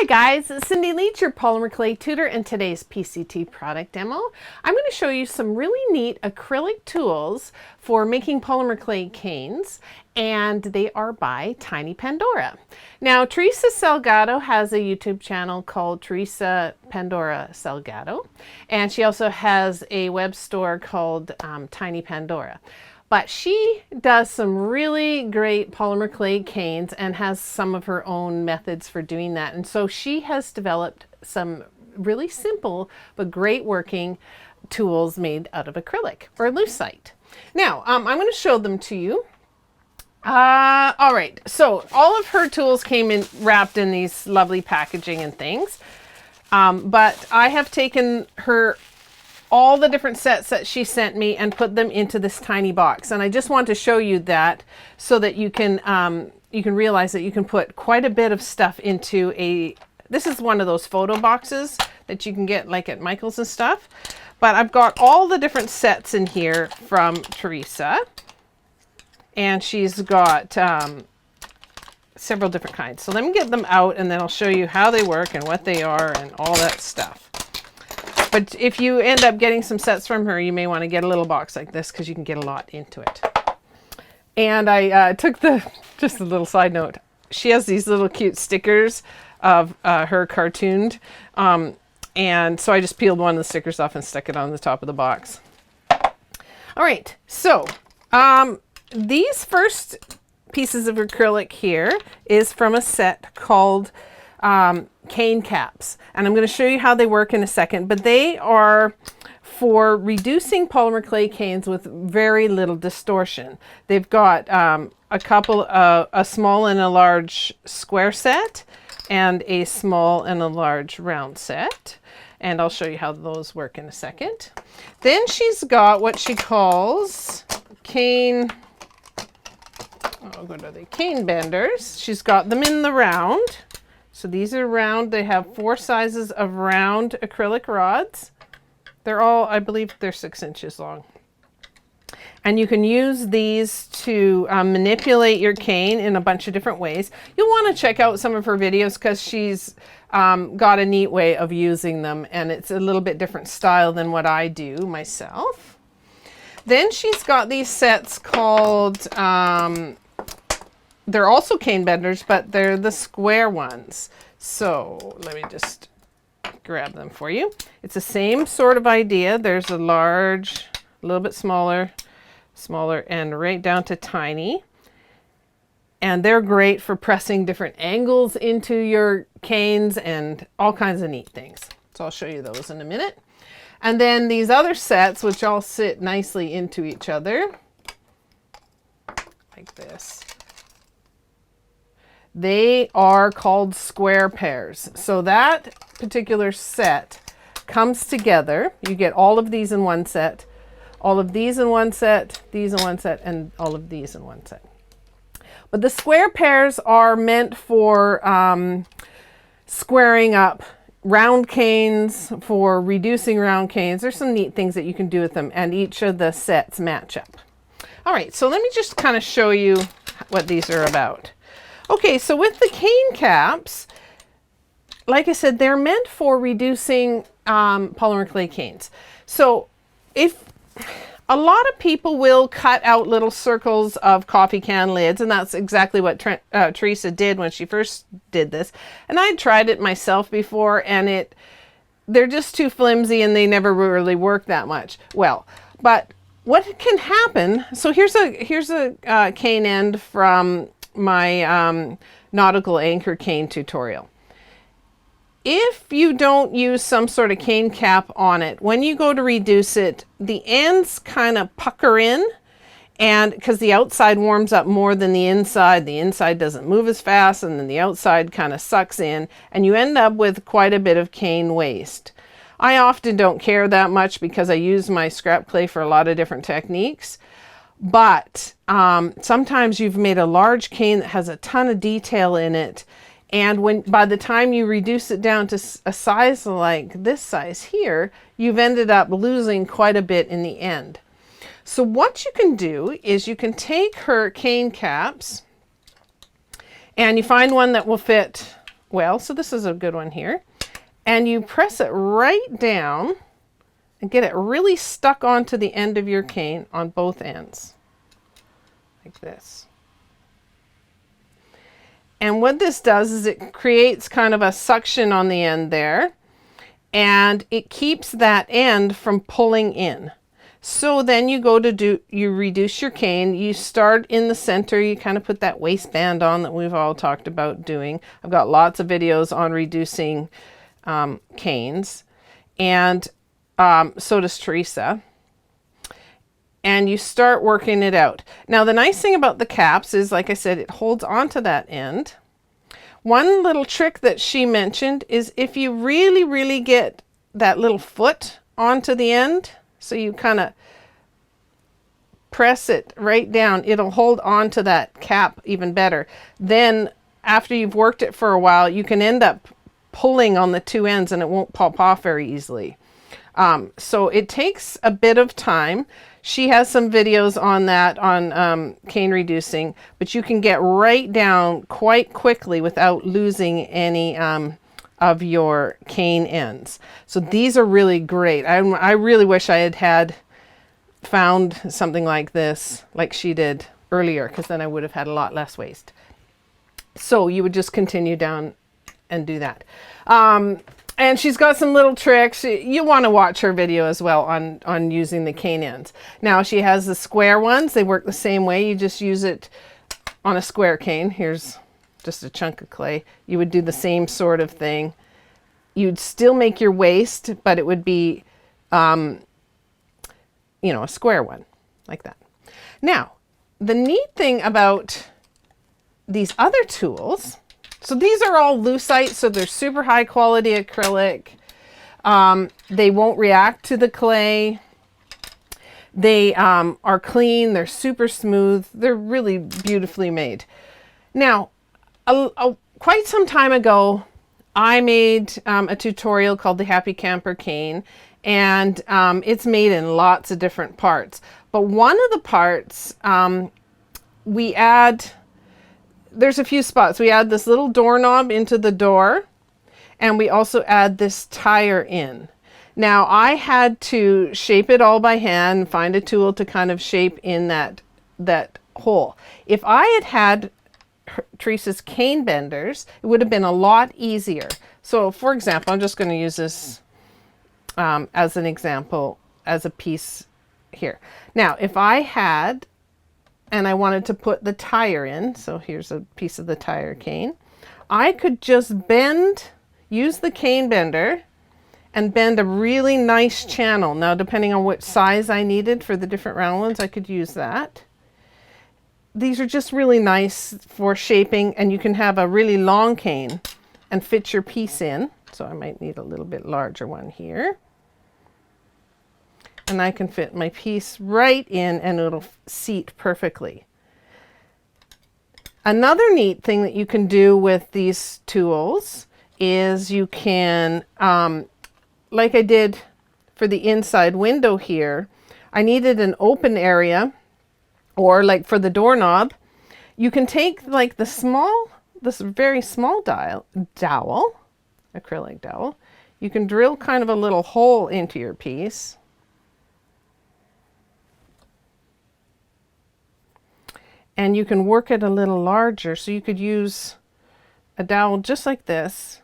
guys, it's Cindy Leach, your polymer clay tutor, and today's PCT product demo. I'm going to show you some really neat acrylic tools for making polymer clay canes, and they are by Tiny Pandora. Now, Teresa Salgado has a YouTube channel called Teresa Pandora Salgado, and she also has a web store called Tiny Pandora. But she does some really great polymer clay canes and has some of her own methods for doing that. And so she has developed some really simple but great working tools made out of acrylic or lucite. Now, I'm going to show them to you. All right, so all of her tools came in wrapped in these lovely packaging and things. But I have taken all the different sets that she sent me and put them into this tiny box. And I just want to show you that so that you can realize that you can put quite a bit of stuff into this is one of those photo boxes that you can get like at Michael's and stuff. But I've got all the different sets in here from Teresa. And she's got several different kinds. So let me get them out and then I'll show you how they work and what they are and all that stuff. But if you end up getting some sets from her, you may want to get a little box like this because you can get a lot into it. And I took just a little side note, she has these little cute stickers of her cartooned. And so I just peeled one of the stickers off and stuck it on the top of the box. All right, so these first pieces of acrylic here is from a set called cane caps, and I'm going to show you how they work in a second, but they are for reducing polymer clay canes with very little distortion. They've got a small and a large square set and a small and a large round set, and I'll show you how those work in a second. Then she's got what she calls cane benders. She's got them in the round. So these are round. They have 4 sizes of round acrylic rods. They're all, I believe they're 6 inches long. And you can use these to manipulate your cane in a bunch of different ways. You'll want to check out some of her videos because she's got a neat way of using them, and it's a little bit different style than what I do myself. Then she's got these sets called they're also cane benders, but they're the square ones. So let me just grab them for you. It's the same sort of idea. There's a large, a little bit smaller, and right down to tiny. And they're great for pressing different angles into your canes and all kinds of neat things. So I'll show you those in a minute. And then these other sets, which all sit nicely into each other, like this. They are called square pairs. So that particular set comes together. You get all of these in one set, all of these in one set, these in one set, and all of these in one set. But the square pairs are meant for squaring up round canes, for reducing round canes. There's some neat things that you can do with them, and each of the sets match up. All right, so let me just kind of show you what these are about. Okay, so with the cane caps, like I said, they're meant for reducing polymer clay canes. So if a lot of people will cut out little circles of coffee can lids, and that's exactly what Teresa did when she first did this. And I tried it myself before, and they're just too flimsy and they never really work that much well. But what can happen, so here's a cane end from my nautical anchor cane tutorial. If you don't use some sort of cane cap on it, when you go to reduce it, the ends kind of pucker in, and because the outside warms up more than the inside doesn't move as fast, and then the outside kind of sucks in, and you end up with quite a bit of cane waste. I often don't care that much because I use my scrap clay for a lot of different techniques. But sometimes you've made a large cane that has a ton of detail in it, and by the time you reduce it down to a size like this size here, you've ended up losing quite a bit in the end. So what you can do is you can take her cane caps and you find one that will fit well, so this is a good one here. And you press it right down and get it really stuck onto the end of your cane on both ends, like this. And what this does is it creates kind of a suction on the end there, and it keeps that end from pulling in. So then you go to you reduce your cane, you start in the center, you kind of put that waistband on that we've all talked about doing. I've got lots of videos on reducing canes, and so does Teresa. And you start working it out. Now the nice thing about the caps is, like I said, it holds onto that end. One little trick that she mentioned is if you really get that little foot onto the end, so you kind of press it right down, it'll hold on to that cap even better. Then after you've worked it for a while, you can end up pulling on the two ends and it won't pop off very easily. So it takes a bit of time. She has some videos on that, on cane reducing, but you can get right down quite quickly without losing any of your cane ends. So these are really great. I really wish I had found something like this, like she did earlier, because then I would have had a lot less waste. So you would just continue down and do that. And she's got some little tricks. You want to watch her video as well on using the cane ends. Now she has the square ones. They work the same way. You just use it on a square cane. Here's just a chunk of clay. You would do the same sort of thing. You'd still make your waist, but it would be, you know, a square one like that. Now, the neat thing about these other tools, so these are all Lucite, so they're super high quality acrylic. They won't react to the clay. They are clean, they're super smooth, they're really beautifully made. Now, quite some time ago, I made a tutorial called the Happy Camper Cane, and it's made in lots of different parts. But one of the parts, we add, there's a few spots. We add this little doorknob into the door, and we also add this tire in. Now I had to shape it all by hand, find a tool to kind of shape in that hole. If I had Teresa's cane benders, it would have been a lot easier. So for example, I'm just going to use this as an example, as a piece here. Now, if I had, and I wanted to put the tire in, so here's a piece of the tire cane, I could just use the cane bender and bend a really nice channel. Now, depending on what size I needed for the different round ones, I could use that. These are just really nice for shaping, and you can have a really long cane and fit your piece in. So I might need a little bit larger one here. And I can fit my piece right in and it'll seat perfectly. Another neat thing that you can do with these tools is you can, like I did for the inside window here, I needed an open area, or like for the doorknob, you can take like this very small dowel, acrylic dowel, you can drill kind of a little hole into your piece. And you can work it a little larger, so you could use a dowel just like this.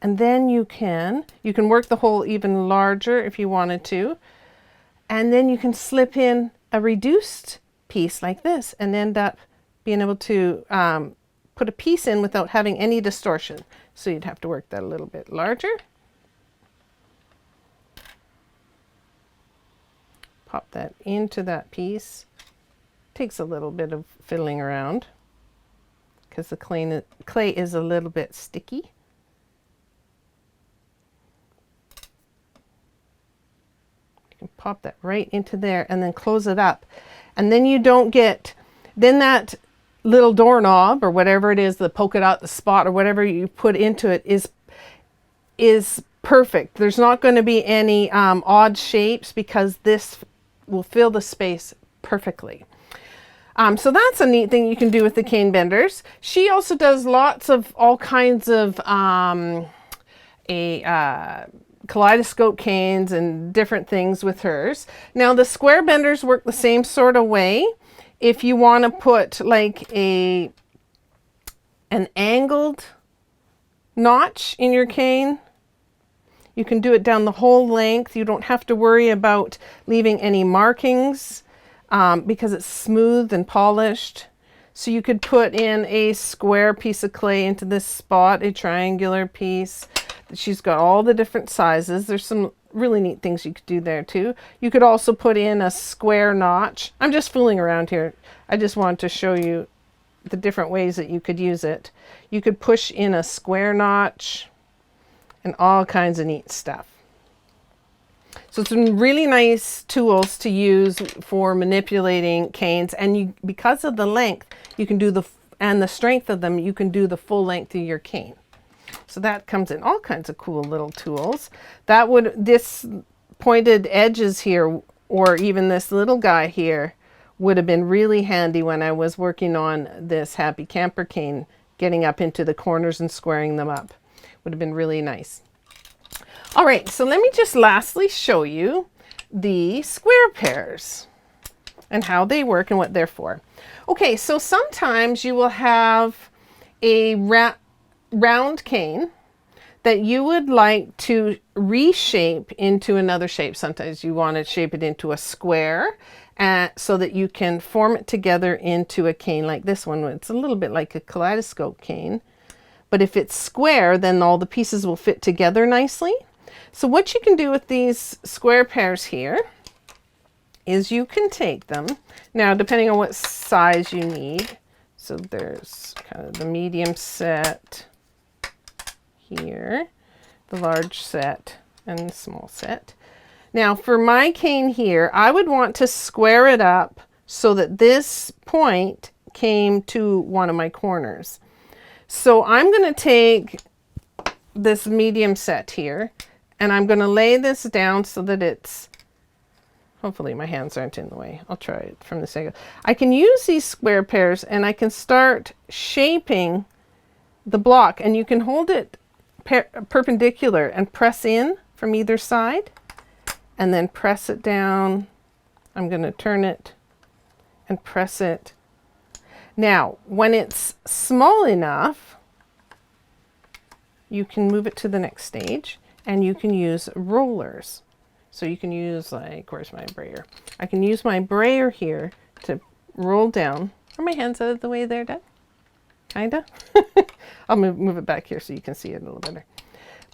And then you can work the hole even larger if you wanted to. And then you can slip in a reduced piece like this and end up being able to put a piece in without having any distortion. So you'd have to work that a little bit larger. Pop that into that piece. Takes a little bit of fiddling around because the clay is a little bit sticky. You can pop that right into there and then close it up. And then you don't get, then that little doorknob or whatever it is, the polka dot, the spot or whatever you put into it is perfect. There's not going to be any odd shapes because this will fill the space perfectly. So that's a neat thing you can do with the cane benders. She also does lots of all kinds of Kaleidoscope canes and different things with hers. Now the square benders work the same sort of way. If you want to put like an angled notch in your cane, you can do it down the whole length. You don't have to worry about leaving any markings because it's smooth and polished. So you could put in a square piece of clay into this spot, a triangular piece. She's got all the different sizes. There's some really neat things you could do there too. You could also put in a square notch. I'm just fooling around here. I just wanted to show you the different ways that you could use it. You could push in a square notch and all kinds of neat stuff. So some really nice tools to use for manipulating canes, and because of the length, you can do and the strength of them, you can do the full length of your cane. So that comes in all kinds of cool little tools. This pointed edges here, or even this little guy here, would have been really handy when I was working on this Happy Camper cane, getting up into the corners and squaring them up. Would have been really nice. All right, so let me just lastly show you the square pairs and how they work and what they're for. Okay, so sometimes you will have a round cane that you would like to reshape into another shape. Sometimes you want to shape it into a square so that you can form it together into a cane like this one. It's a little bit like a Kaleidoscope cane, but if it's square, then all the pieces will fit together nicely. So what you can do with these square pairs here is you can take them, now depending on what size you need. So there's kind of the medium set here, the large set, and the small set. Now for my cane here, I would want to square it up so that this point came to one of my corners. So I'm going to take this medium set here, and I'm going to lay this down so that it's, hopefully my hands aren't in the way. I'll try it from this angle. I can use these square pairs and I can start shaping the block, and you can hold it perpendicular and press in from either side and then press it down. I'm going to turn it and press it. Now, when it's small enough, you can move it to the next stage, and you can use rollers. So you can use, like, where's my brayer? I can use my brayer here to roll down. Are my hands out of the way there, Dad? Kinda? I'll move it back here so you can see it a little better.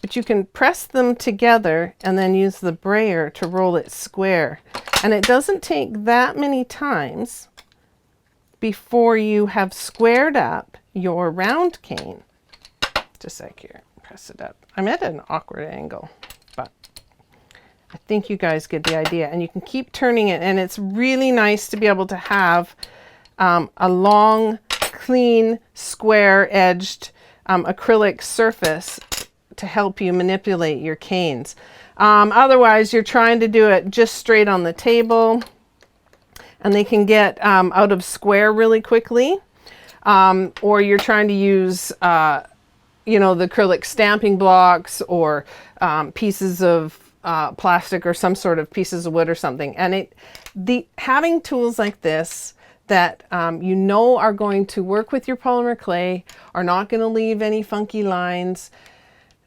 But you can press them together and then use the brayer to roll it square. And it doesn't take that many times before you have squared up your round cane. Just like here, press it up. I'm at an awkward angle, but I think you guys get the idea. And you can keep turning it, and it's really nice to be able to have a long, clean, square-edged acrylic surface to help you manipulate your canes. Otherwise, you're trying to do it just straight on the table, and they can get out of square really quickly. Or you're trying to use you know, the acrylic stamping blocks or pieces of plastic or some sort of pieces of wood or something. And having tools like this that you know are going to work with your polymer clay, are not going to leave any funky lines,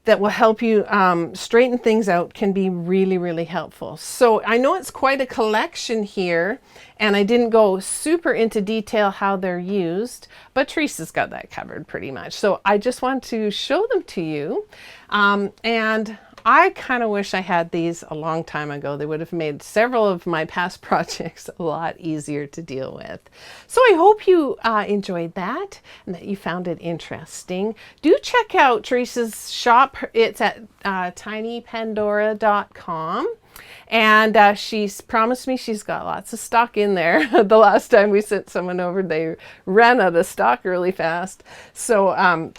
that will help you straighten things out, can be really, really helpful. So I know it's quite a collection here, and I didn't go super into detail how they're used, but Teresa's got that covered pretty much. So I just want to show them to you. And I kind of wish I had these a long time ago. They would have made several of my past projects a lot easier to deal with. So I hope you enjoyed that and that you found it interesting. Do check out Teresa's shop. It's at tinypandora.com. And she's promised me she's got lots of stock in there. The last time we sent someone over, they ran out of stock really fast. So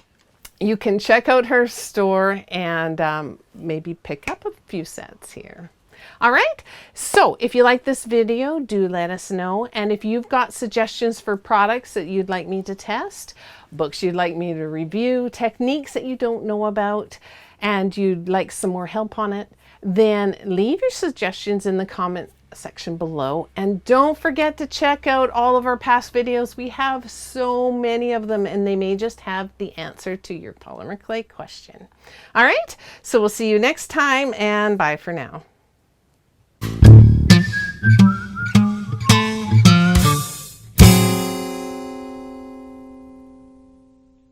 you can check out her store and maybe pick up a few sets here. All right, so if you like this video, do let us know. And if you've got suggestions for products that you'd like me to test, books you'd like me to review, techniques that you don't know about, and you'd like some more help on it, then leave your suggestions in the comment section below. And don't forget to check out all of our past videos. We have so many of them, and they may just have the answer to your polymer clay question. All right, so we'll see you next time, and bye for now.